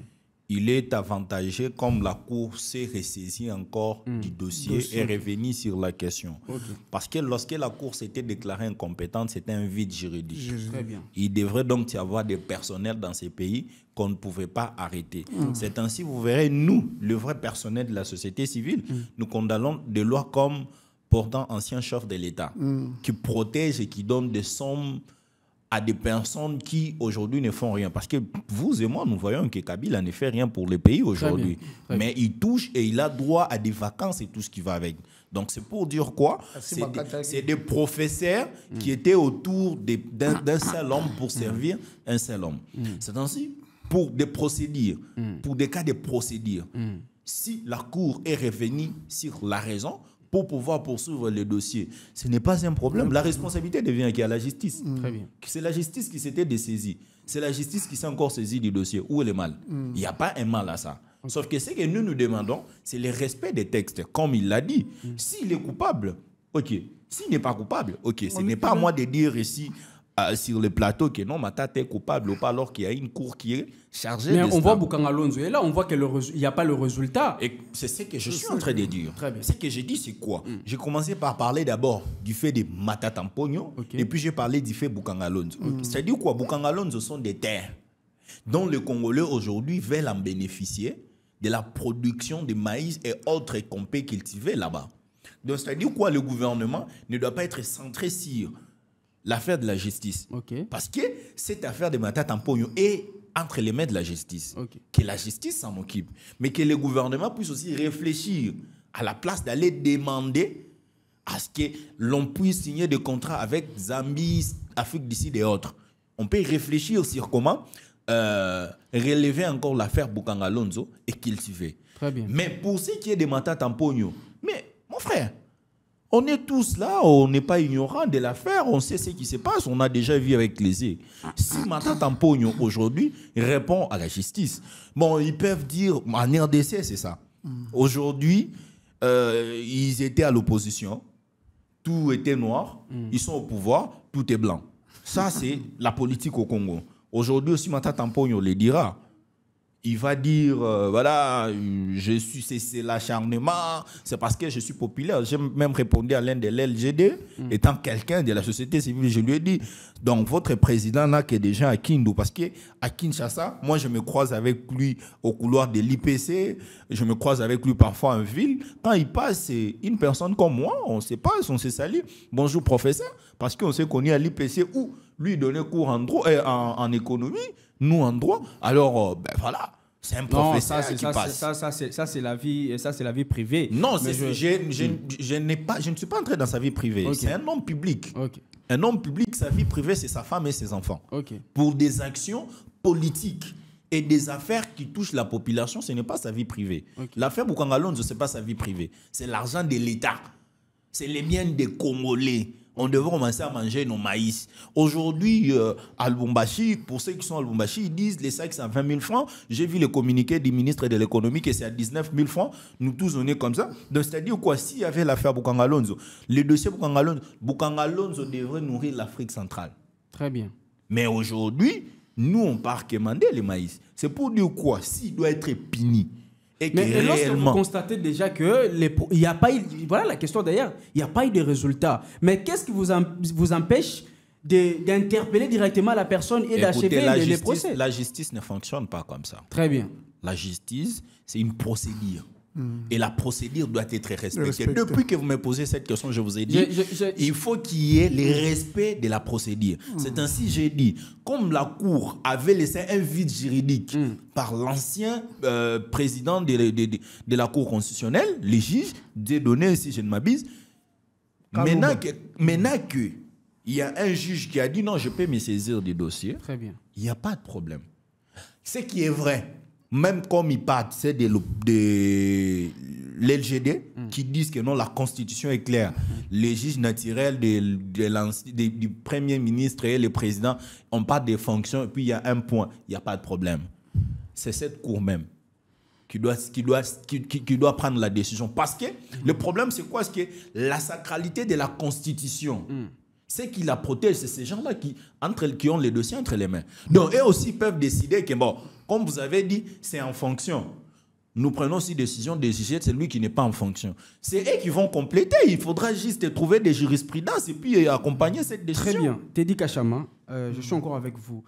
Il est avantagé comme la Cour s'est ressaisie encore du dossier et revenue sur la question. Okay. Parce que lorsque la Cour s'était déclarée incompétente, c'était un vide juridique. Très bien. Il devrait donc y avoir des personnels dans ces pays qu'on ne pouvait pas arrêter. C'est ainsi, vous verrez, nous, le vrai personnel de la société civile, nous condamnons des lois comme portant ancien chef de l'État, qui protège et qui donne des sommes à des personnes qui aujourd'hui ne font rien. Parce que vous et moi, nous voyons que Kabila ne fait rien pour le pays aujourd'hui. Mais il touche et il a droit à des vacances et tout ce qui va avec. Donc c'est pour dire quoi? C'est des professeurs qui étaient autour d'un seul homme pour servir un seul homme. C'est ainsi, pour des procédures, pour des cas de procédures, si la Cour est revenue sur la raison, pour pouvoir poursuivre le dossier, ce n'est pas un problème. La responsabilité devient à la justice. Très bien. C'est la justice qui s'était dessaisie. C'est la justice qui s'est encore saisie du dossier. Où est le mal? Il n'y a pas un mal à ça. Sauf que ce que nous demandons, c'est le respect des textes. Comme il l'a dit, s'il est coupable, ok. S'il n'est pas coupable, ok. Ce n'est pas à moi de dire ici, sur le plateau, que non, Matata est coupable ou pas, alors qu'il y a une cour qui est chargée de ça. Mais on voit Bokanga Lonzo et là, on voit qu'il n'y a pas le résultat. Et c'est ce que je suis en train de dire. Très bien. Ce que j'ai dit, c'est quoi? J'ai commencé par parler d'abord du fait de Matata Mponyo, et puis j'ai parlé du fait Bokanga Lonzo. C'est-à-dire quoi? Bokanga Lonzo sont des terres dont les Congolais aujourd'hui veulent en bénéficier de la production de maïs et autres qu'on peut cultiver là-bas. Donc, c'est-à-dire quoi? Le gouvernement ne doit pas être centré sur l'affaire de la justice. Parce que cette affaire de Matata Mponyo est entre les mains de la justice. Que la justice s'en occupe. Mais que le gouvernement puisse aussi réfléchir à la place d'aller demander à ce que l'on puisse signer des contrats avec Zambie, Afrique du Sud et autres. On peut réfléchir sur comment relever encore l'affaire Bokanga Lonzo et cultiver. Très bien. Mais pour ce qui est de Matata Mponyo, mais mon frère, on est tous là, on n'est pas ignorant de l'affaire, on sait ce qui se passe, on a déjà vu avec les. Si Matata Mponyo aujourd'hui répond à la justice, bon, ils peuvent dire, en RDC, c'est ça. Aujourd'hui, ils étaient à l'opposition, tout était noir, ils sont au pouvoir, tout est blanc. Ça, c'est la politique au Congo. Aujourd'hui aussi, Matata Mponyo le dira. Il va dire, voilà, c'est l'acharnement, c'est parce que je suis populaire. J'ai même répondu à l'un de l'LGD, étant quelqu'un de la société civile, je lui ai dit, donc votre président n'a que des gens à Kindu, parce qu'à Kinshasa, moi je me croise avec lui au couloir de l'IPC, je me croise avec lui parfois en ville. Quand il passe, c'est une personne comme moi, on se passe, on se salue. Bonjour professeur, parce qu'on s'est connu à l'IPC où lui donnait cours en droit, en économie, nous en droit. Alors, ben voilà. C'est un professeur qui passe. Ça, c'est la vie privée. Non, je ne suis pas entré dans sa vie privée. C'est un homme public. Un homme public, sa vie privée, c'est sa femme et ses enfants. Pour des actions politiques et des affaires qui touchent la population, ce n'est pas sa vie privée. L'affaire Bokanga Lonzo, ce n'est pas sa vie privée. C'est l'argent de l'État. C'est les biens des Congolais. On devrait commencer à manger nos maïs. Aujourd'hui, à Lubumbashi, pour ceux qui sont à Lubumbashi, ils disent les sacs c'est à 20 000 francs. J'ai vu le communiqué du ministre de l'économie que c'est à 19 000 francs. Nous tous, on est comme ça. Donc, c'est-à-dire quoi? S'il y avait l'affaire Bokanga Lonzo, le dossier Bokanga Lonzo devrait nourrir l'Afrique centrale. Très bien. Mais aujourd'hui, nous, on part commander les maïs. C'est pour dire quoi? S'il doit être puni. Mais lorsque vous constatez déjà que il n'y a pas eu, voilà la question d'ailleurs, il n'y a pas eu de résultats. Mais qu'est-ce qui vous empêche d'interpeller directement la personne et d'achever les procès? La justice ne fonctionne pas comme ça. Très bien. La justice, c'est une procédure. Et la procédure doit être respectée. Depuis que vous me posez cette question, je vous ai dit, il faut qu'il y ait le respect de la procédure. C'est ainsi, j'ai dit, comme la Cour avait laissé un vide juridique par l'ancien président de la Cour constitutionnelle, les juges, des données, si je ne m'abuse, maintenant que il y a un juge qui a dit non, je peux me saisir des dossiers, très bien. Il n'y a pas de problème. Ce qui est vrai, même comme il parle, c'est de l'LGD qui disent que non, la Constitution est claire. Les juges naturels du Premier ministre et le président n'ont pas de fonctions. Et puis il y a un point, il n'y a pas de problème. C'est cette Cour même qui doit prendre la décision. Parce que le problème, c'est quoi? C'est que la sacralité de la Constitution, c'est qui la protège, c'est ces gens-là qui ont les dossiers entre les mains. Donc, eux aussi peuvent décider que, bon, comme vous avez dit, c'est en fonction. Nous prenons aussi décision de juger celui qui n'est pas en fonction. C'est eux qui vont compléter. Il faudra juste trouver des jurisprudences et puis accompagner cette décision. Très bien. Teddy Kachama, je suis encore avec vous.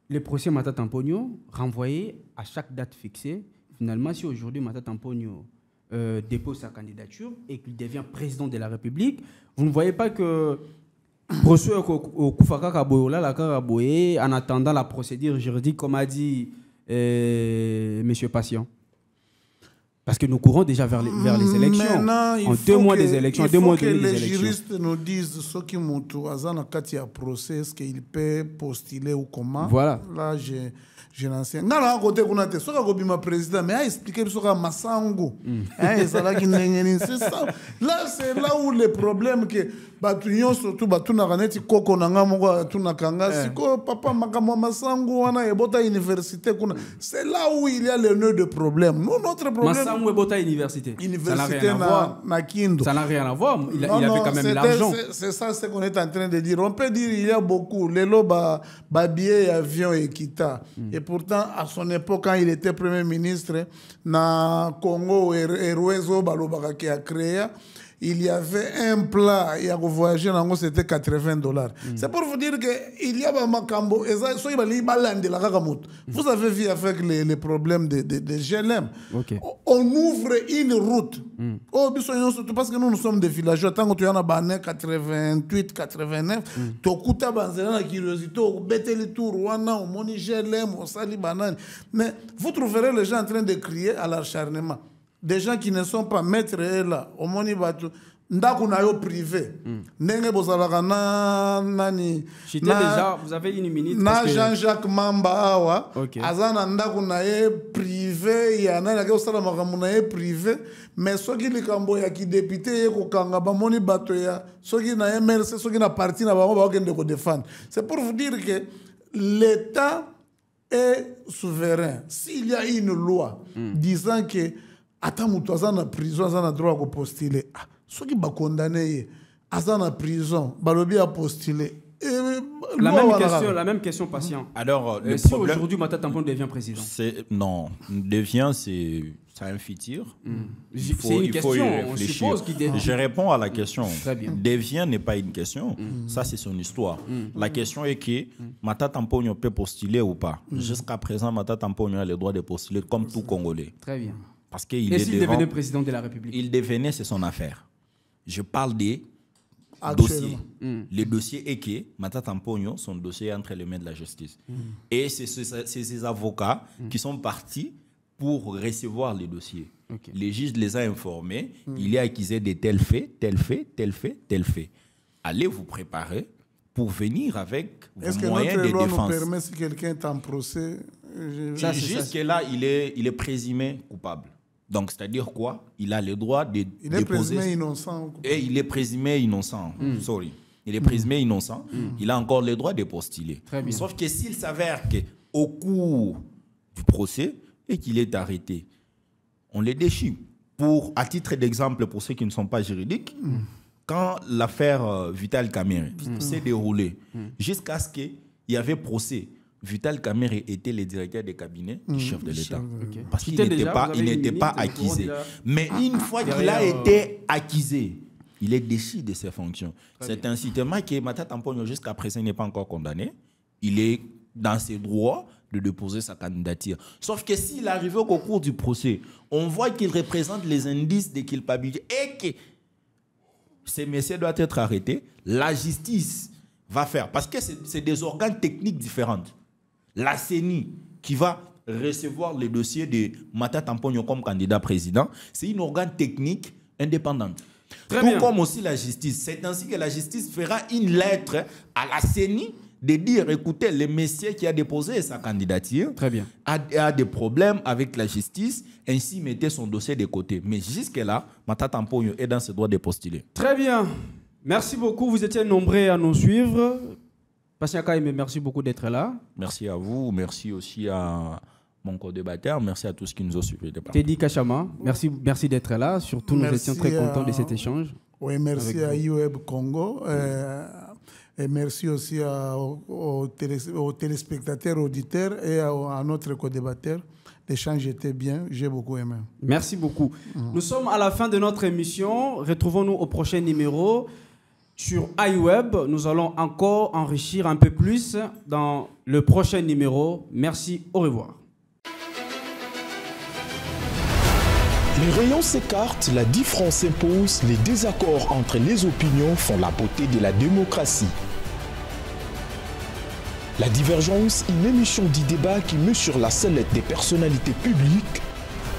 Les procès Matata Mponyo renvoyés à chaque date fixée. Finalement, si aujourd'hui Matata Mponyo dépose sa candidature et qu'il devient président de la République, vous ne voyez pas que en attendant la procédure juridique, comme a dit M. Patient? Parce que nous courons déjà vers les élections. Maintenant, en 2 mois des élections, en 2 mois et demi des élections. Les juristes nous disent ce qui montent à procès, est-ce qu'il peut postuler ou comment. Voilà. Là, je n'en sais rien. À côté, on a été président, mais à expliquer ce que Massango. C'est ça. Là, c'est là où le problème que Batunion, surtout Batunaranet, Koko Nangamoga, Tunakanga, Siko, Papa Makamo Massango, Wana, Ebota Université. C'est là où il y a le nœud de problème. Nous, notre problème. Massango Ebota Université. Université na Kindu. Ça n'a rien à voir. Il avait quand même l'argent. C'est ça ce qu'on est en train de dire. On peut dire qu'il y a beaucoup. Lelo, billet, avion et Kita. Et pourtant, à son époque, quand il était Premier ministre, na Congo et Ruezo Balobaka qui a créé, il y avait un plat, il y a voyagé, c'était $80. C'est pour vous dire qu'il y a Makambo, vous avez vu avec les problèmes de GLM. Okay. On ouvre une route. Parce que nous sommes des villageois. Tant que tu en as 88, 89, tu as la curiosité, tu les tours, GLM, mais vous trouverez les gens en train de crier à l'acharnement. Des gens qui ne sont pas maîtres là, au moni batu, ndaku na yo privé. Nenge bozalaka na nani. Déjà, vous avez une minute. Na Jean-Jacques Mamba awa. Azana ndaku na ye privé, ya na ke osala makamu na ye privé, mais soki likambo ya ki député ye ko kanga ba moni bato ya, soki na ye MRC, soki na parti na bango ba okende ko défendre. C'est pour vous dire que l'État est souverain. S'il y a une loi disant que ata mutu aza na prison aza na droit ko postuler soki ba condamné aza na prison balobi a postuler la même question patient. Alors le si problème aujourd'hui Matata Mponyo devient président, non, devient c'est un futur. C'est une question, on suppose qu'il devient. Je réponds à la question. Très bien. Devient n'est pas une question. Ça, c'est son histoire. La question est que Matata Mponyo peut postuler ou pas. Jusqu'à présent, Matata Mponyo a le droit de postuler comme tout Congolais. Très bien. Parce qu'il et s'il devenait président de la République? Il devenait, c'est son affaire. Je parle des dossiers. Le dossier est que Matata Mponyo, son dossier est entre les mains de la justice. Et c'est ces avocats qui sont partis pour recevoir les dossiers. Okay. Les juges les ont informés. Il y a accusé de tel fait, tel fait, tel fait, tel fait. Allez vous préparer pour venir avec vos moyens de défense. Est-ce que notre loi nous permet, si quelqu'un est en procès, Jusque-là, il est présumé coupable. Donc, c'est-à-dire quoi? Il a le droit de déposer... Il est présumé innocent. Et il est présumé innocent. Sorry. Il est présumé innocent. Il a encore le droit de postuler. Sauf que s'il s'avère qu'au cours du procès et qu'il est arrêté, on le déchire. À titre d'exemple, pour ceux qui ne sont pas juridiques, quand l'affaire Vital Kamerhe s'est déroulée, jusqu'à ce qu'il y avait procès, Vital Kamerhe était le directeur de cabinet du chef de l'État. Parce qu'il n'était pas accusé. Mais une fois qu'il a été accusé, il est déchu de ses fonctions. C'est ainsi tellement que Matata Ampogno, jusqu'à présent, n'est pas encore condamné. Il est dans ses droits de déposer sa candidature. Sauf que s'il arrivait au cours du procès, on voit qu'il représente les indices de culpabilité et que ces messieurs doivent être arrêtés, la justice va faire. Parce que c'est des organes techniques différents. La CENI qui va recevoir le dossier de Matata Ampogno comme candidat président, c'est une organe technique indépendante. Tout comme aussi la justice. C'est ainsi que la justice fera une lettre à la CENI de dire, écoutez, le monsieur qui a déposé sa candidature a des problèmes avec la justice, ainsi mettez son dossier de côté. Mais jusque-là, Matata Ampogno est dans ses droits de postuler. Très bien. Merci beaucoup. Vous étiez nombreux à nous suivre. Patient Kaime, merci beaucoup d'être là. Merci à vous. Merci aussi à mon co-débatteur. Merci à tous qui nous ont suivis. Teddy Kachama, merci d'être là. Surtout, nous étions très contents de cet échange. Oui, merci à IWeb Congo. Et merci aussi aux téléspectateurs, auditeurs et à notre co-débatteur. L'échange était bien, j'ai beaucoup aimé. Merci beaucoup. Nous sommes à la fin de notre émission. Retrouvons-nous au prochain numéro. Sur iWeb, nous allons encore enrichir un peu plus dans le prochain numéro. Merci, au revoir. Les rayons s'écartent, la différence s'impose, les désaccords entre les opinions font la beauté de la démocratie. La Divergence, une émission du débat qui met sur la sellette des personnalités publiques,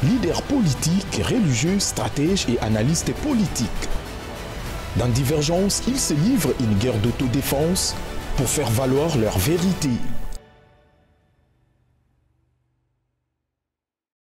leaders politiques, religieux, stratèges et analystes politiques. Dans Divergence, ils se livrent une guerre d'autodéfense pour faire valoir leur vérité.